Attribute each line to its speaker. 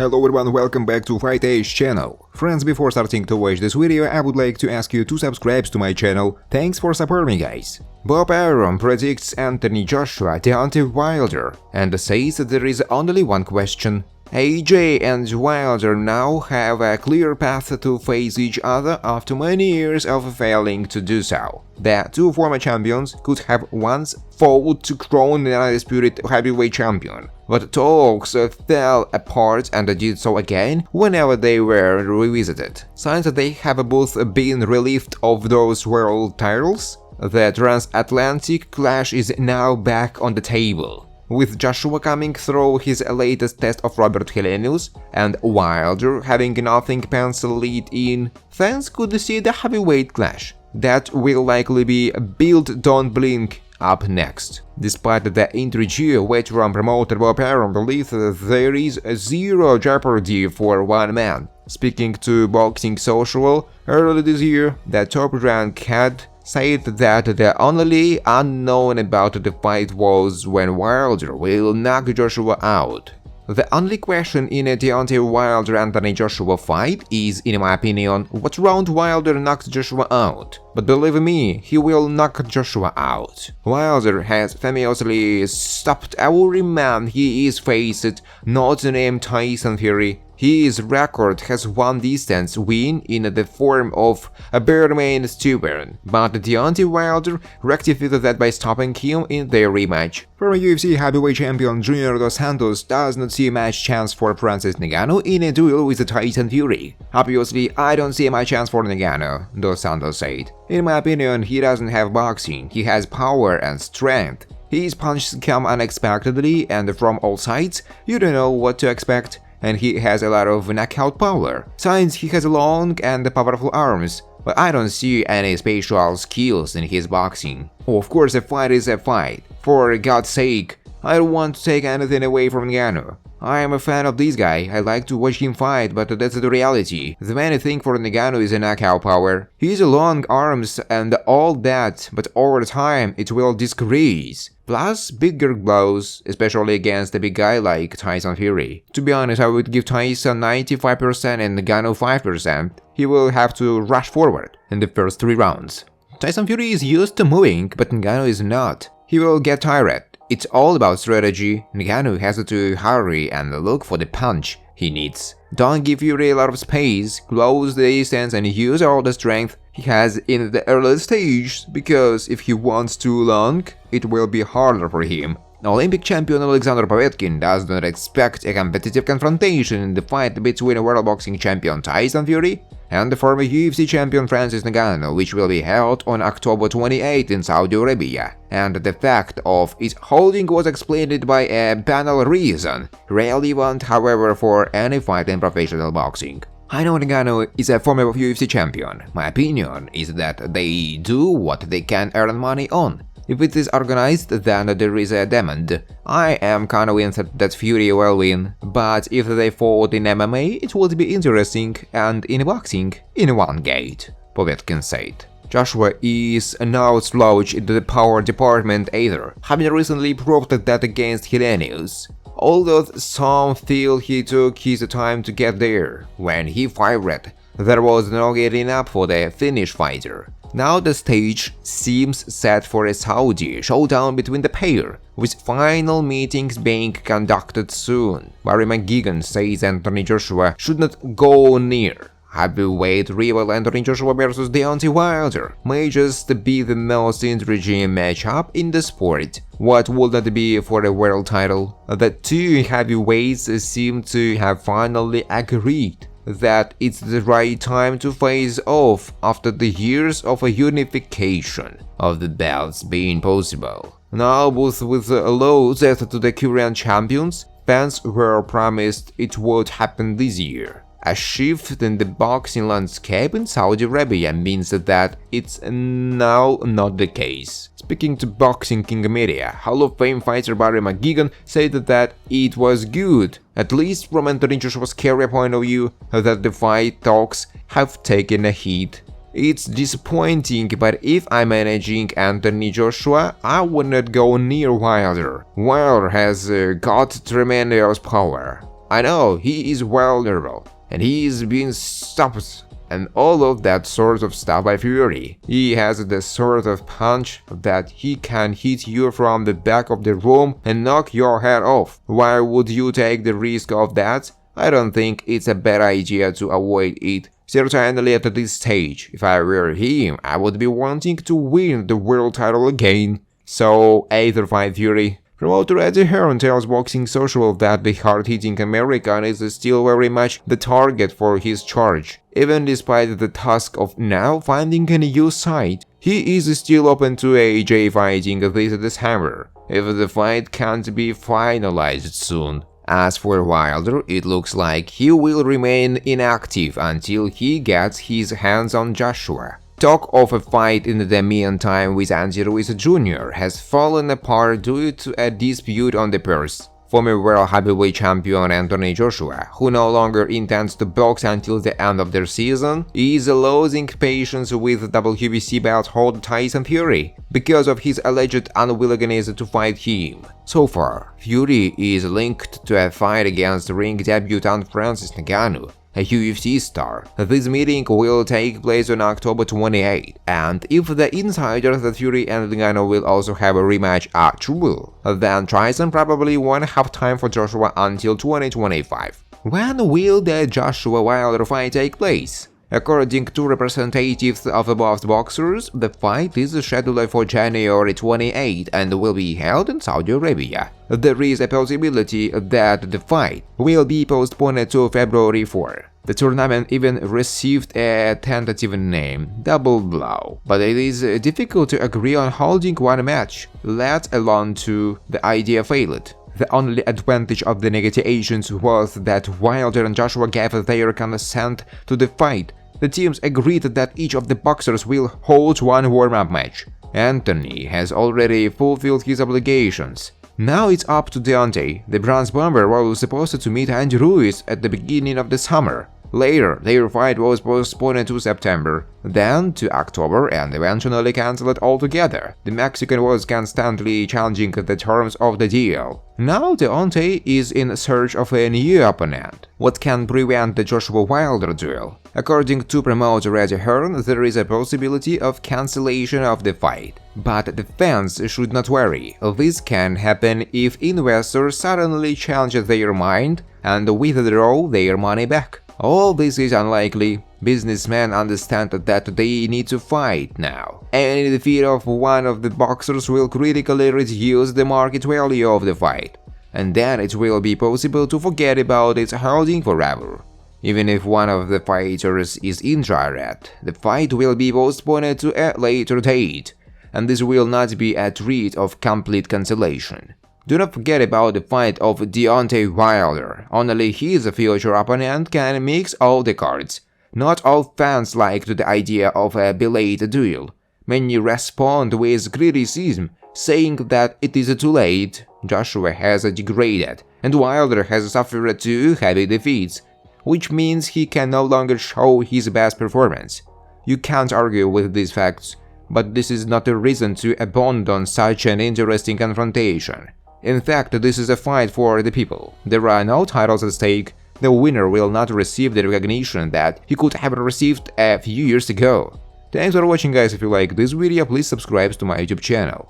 Speaker 1: Hello everyone, welcome back to Fight Age channel. Friends, before starting to watch this video, I would like to ask you to subscribe to my channel. Thanks for supporting me, guys. Bob Arum predicts Anthony Joshua Deontay Wilder and says that there is only one question. AJ and Wilder now have a clear path to face each other after many years of failing to do so. The two former champions could have once fought to crown the undisputed heavyweight champion, but talks fell apart and did so again whenever they were revisited. Since they have both been relieved of those world titles, the transatlantic clash is now back on the table. With Joshua coming through his latest test of Robert Helenius and Wilder having nothing penciled in, fans could see the heavyweight clash. That will likely be Build Don't Blink up next. Despite the intrigue, veteran promoter Bob Arum believes that there is zero jeopardy for one man. Speaking to Boxing Social early this year, the top-ranked cat said that the only unknown about the fight was when Wilder will knock Joshua out. The only question in a Deontay Wilder-Anthony Joshua fight is, in my opinion, what round Wilder knocks Joshua out. But believe me, he will knock Joshua out. Wilder has famously stopped every man he is faced, not named Tyson Fury. His record has one distance win in the form of a bare-man stubborn, but Deontay Wilder rectified that by stopping him in their rematch. Former UFC heavyweight champion Junior dos Santos does not see much chance for Francis Ngannou in a duel with Tyson Fury. Obviously, I don't see much chance for Ngannou, dos Santos said. In my opinion, he doesn't have boxing, he has power and strength. His punches come unexpectedly and from all sides, you don't know what to expect. And he has a lot of knockout power, since he has long and powerful arms, but I don't see any special skills in his boxing. Of course, a fight is a fight. For God's sake, I don't want to take anything away from Ngannou. I am a fan of this guy, I like to watch him fight, but that's the reality. The main thing for Ngannou is a knockout power. He has long arms and all that, but over time it will decrease. Plus bigger blows, especially against a big guy like Tyson Fury. To be honest, I would give Tyson 95% and Ngannou 5%. He will have to rush forward in the first 3 rounds. Tyson Fury is used to moving, but Ngannou is not. He will get tired. It's all about strategy. Ngannou has to hurry and look for the punch he needs. Don't give Fury a lot of space, close the distance and use all the strength he has in the early stage, because if he wants too long, it will be harder for him. Olympic champion Alexander Povetkin does not expect a competitive confrontation in the fight between world boxing champion Tyson Fury and the former UFC champion Francis Ngannou, which will be held on October 28 in Saudi Arabia, and the fact of its holding was explained by a banal reason, relevant however for any fight in professional boxing. I know Ngannou is a former UFC champion. My opinion is that they do what they can earn money on. If it is organized, then there is a demand. I am convinced that Fury will win, but if they fought in MMA, it would be interesting, and in boxing, in one gate, Povetkin said. Joshua is no slouch in the power department either, having recently proved that against Helenius. Although some feel he took his time to get there, when he fired, there was no getting up for the Finnish fighter. Now the stage seems set for a Saudi showdown between the pair, with final meetings being conducted soon. Barry McGuigan says Anthony Joshua should not go near. Heavyweight rival Anthony Joshua vs Deontay Wilder may just be the most intriguing matchup in the sport. What would that be for a world title? The two heavyweights seem to have finally agreed that it's the right time to face off after the years of a unification of the belts being possible. Now, both with a low death to the current champions, fans were promised it would happen this year. A shift in the boxing landscape in Saudi Arabia means that it's now not the case. Speaking to Boxing King Media, Hall of Fame fighter Barry McGuigan said that it was good, at least from Anthony Joshua's career point of view, that the fight talks have taken a hit. It's disappointing, but if I'm managing Anthony Joshua, I would not go near Wilder. Wilder has got tremendous power. I know he is vulnerable, and he is being stopped and all of that sort of stuff by Fury. He has the sort of punch that he can hit you from the back of the room and knock your head off. Why would you take the risk of that? I don't think it's a bad idea to avoid it. Certainly at this stage, if I were him, I would be wanting to win the world title again. So, either fight Fury. Promoter Eddie Hearn tells Boxing Social that the hard-hitting American is still very much the target for his charge. Even despite the task of now finding a new site, he is still open to AJ fighting this December, if the fight can't be finalized soon. As for Wilder, it looks like he will remain inactive until he gets his hands on Joshua. Talk of a fight in the meantime with Andy Ruiz Jr. has fallen apart due to a dispute on the purse. Former world heavyweight champion Anthony Joshua, who no longer intends to box until the end of their season, is losing patience with WBC belt holder Tyson Fury because of his alleged unwillingness to fight him. So far, Fury is linked to a fight against ring debutant Francis Ngannou, a UFC star. This meeting will take place on October 28, and if the insiders that Fury and Ngannou will also have a rematch are true, then Tyson probably won't have time for Joshua until 2025. When will the Joshua Wilder fight take place? According to representatives of both boxers, the fight is scheduled for January 28 and will be held in Saudi Arabia. There is a possibility that the fight will be postponed to February 4. The tournament even received a tentative name, Double Blow, but it is difficult to agree on holding one match, let alone two. The idea failed. The only advantage of the negotiations was that Wilder and Joshua gave their consent to the fight. The teams agreed that each of the boxers will hold one warm-up match. Anthony has already fulfilled his obligations. Now it's up to Deontay. The bronze bomber was supposed to meet Andy Ruiz at the beginning of the summer. Later, their fight was postponed to September, then to October and eventually cancelled altogether. The Mexican was constantly challenging the terms of the deal. Now Deontay is in search of a new opponent. What can prevent the Joshua Wilder duel? According to promoter Eddie Hearn, there is a possibility of cancellation of the fight. But the fans should not worry. This can happen if investors suddenly change their mind and withdraw their money back. All this is unlikely. Businessmen understand that they need to fight now. Any defeat of one of the boxers will critically reduce the market value of the fight, and then it will be possible to forget about its holding forever. Even if one of the fighters is injured, the fight will be postponed to a later date, and this will not be a threat of complete cancellation. Do not forget about the fight of Deontay Wilder. Only his future opponent can mix all the cards. Not all fans like the idea of a belated duel. Many respond with criticism, saying that it is too late. Joshua has degraded, and Wilder has suffered 2 heavy defeats, which means he can no longer show his best performance. You can't argue with these facts, but this is not a reason to abandon such an interesting confrontation. In fact, this is a fight for the people. There are no titles at stake. The winner will not receive the recognition that he could have received a few years ago. Thanks for watching, guys. If you like this video, please subscribe to my YouTube channel.